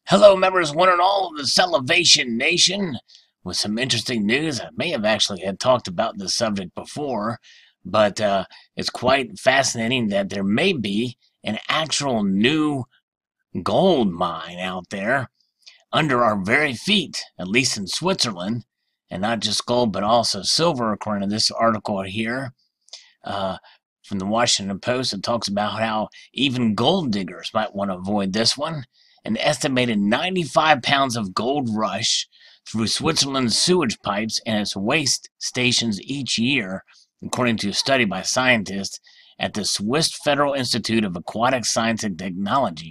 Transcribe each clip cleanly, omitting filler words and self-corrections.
Hello, members, one and all of the Salivation Nation, with some interesting news. I may have actually had talked about this subject before, but it's quite fascinating that there may be an actual new gold mine out there under our very feet, at least in Switzerland, and not just gold, but also silver, according to this article here uh, from the Washington Post. It talks about how even gold diggers might want to avoid this one. An estimated 95 pounds of gold rush through Switzerland's sewage pipes and its waste stations each year, according to a study by scientists at the Swiss Federal Institute of Aquatic Science and Technology.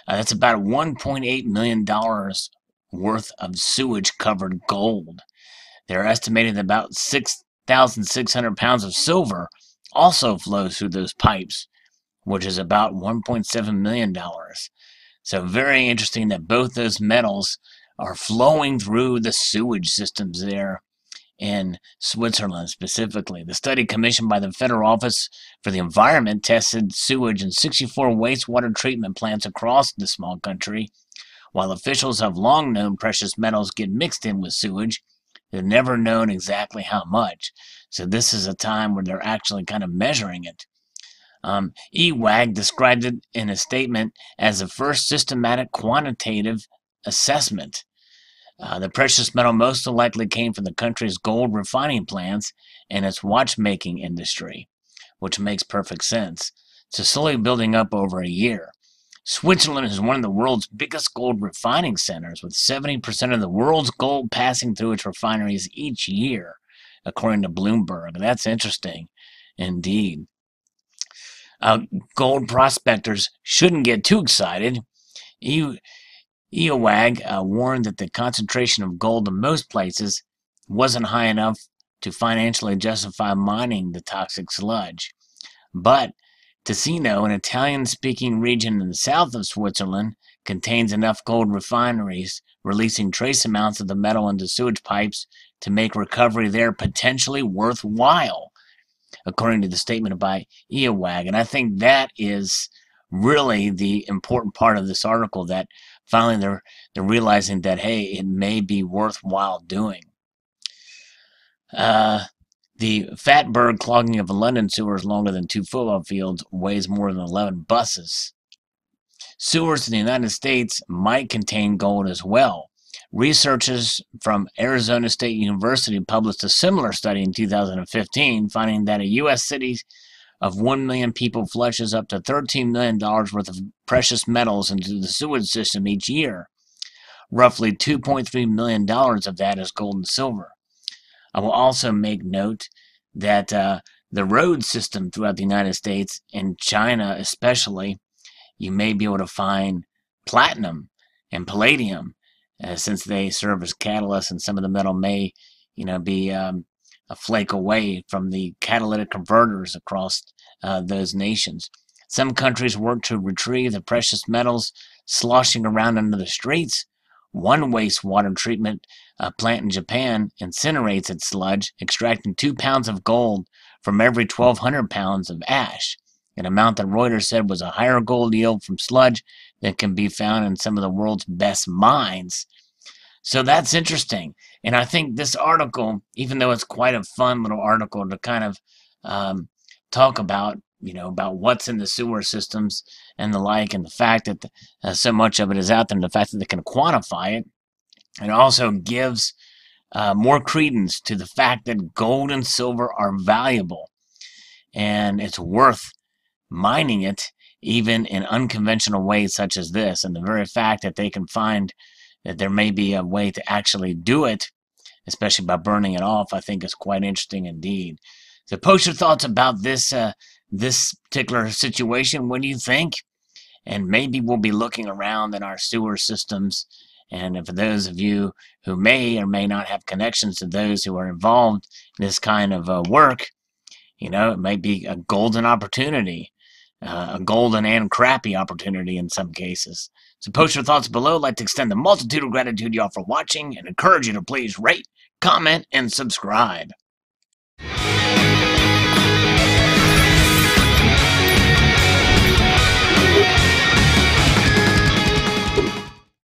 That's about $1.8 million worth of sewage-covered gold. They're estimating that about 6,600 pounds of silver also flows through those pipes, which is about $1.7 million. So very interesting that both those metals are flowing through the sewage systems there in Switzerland specifically. The study commissioned by the Federal Office for the Environment tested sewage in 64 wastewater treatment plants across the small country. While officials have long known precious metals get mixed in with sewage, they've never known exactly how much. So this is a time where they're actually kind of measuring it. EWAG described it in a statement as the first systematic quantitative assessment. The precious metal most likely came from the country's gold refining plants and its watchmaking industry, which makes perfect sense. So slowly building up over a year. Switzerland is one of the world's biggest gold refining centers, with 70% of the world's gold passing through its refineries each year, according to Bloomberg. That's interesting, indeed. Gold prospectors shouldn't get too excited. EOWAG warned that the concentration of gold in most places wasn't high enough to financially justify mining the toxic sludge. But Ticino, an Italian-speaking region in the south of Switzerland, contains enough gold refineries releasing trace amounts of the metal into sewage pipes to make recovery there potentially worthwhile, according to the statement by EOWAG. And I think that is really the important part of this article, that finally they're realizing that, hey, it may be worthwhile doing. The fatberg clogging of a London sewer is longer than 2 football fields, weighs more than 11 buses. Sewers in the United States might contain gold as well. Researchers from Arizona State University published a similar study in 2015, finding that a U.S. city of 1 million people flushes up to $13 million worth of precious metals into the sewage system each year. Roughly $2.3 million of that is gold and silver. I will also make note that the road system throughout the United States and China especially, you may be able to find platinum and palladium, since they serve as catalysts, and some of the metal may, be a flake away from the catalytic converters across those nations. Some countries work to retrieve the precious metals sloshing around under the streets. One wastewater treatment plant in Japan incinerates its sludge, extracting 2 pounds of gold from every 1,200 pounds of ash, an amount that Reuters said was a higher gold yield from sludge than can be found in some of the world's best mines. So that's interesting. And I think this article, even though it's quite a fun little article to kind of talk about, about what's in the sewer systems and the like, and the fact that so much of it is out there, and the fact that they can quantify it, it also gives more credence to the fact that gold and silver are valuable, and it's worth mining it even in unconventional ways such as this. And the very fact that they can find that there may be a way to actually do it, especially by burning it off, I think is quite interesting indeed. So post your thoughts about this particular situation. What do you think? And maybe we'll be looking around in our sewer systems, and for those of you who may or may not have connections to those who are involved in this kind of work, it might be a golden opportunity, a golden and crappy opportunity in some cases. So post your thoughts below. I'd like to extend the multitude of gratitude to y'all for watching, and encourage you to please rate, comment, and subscribe.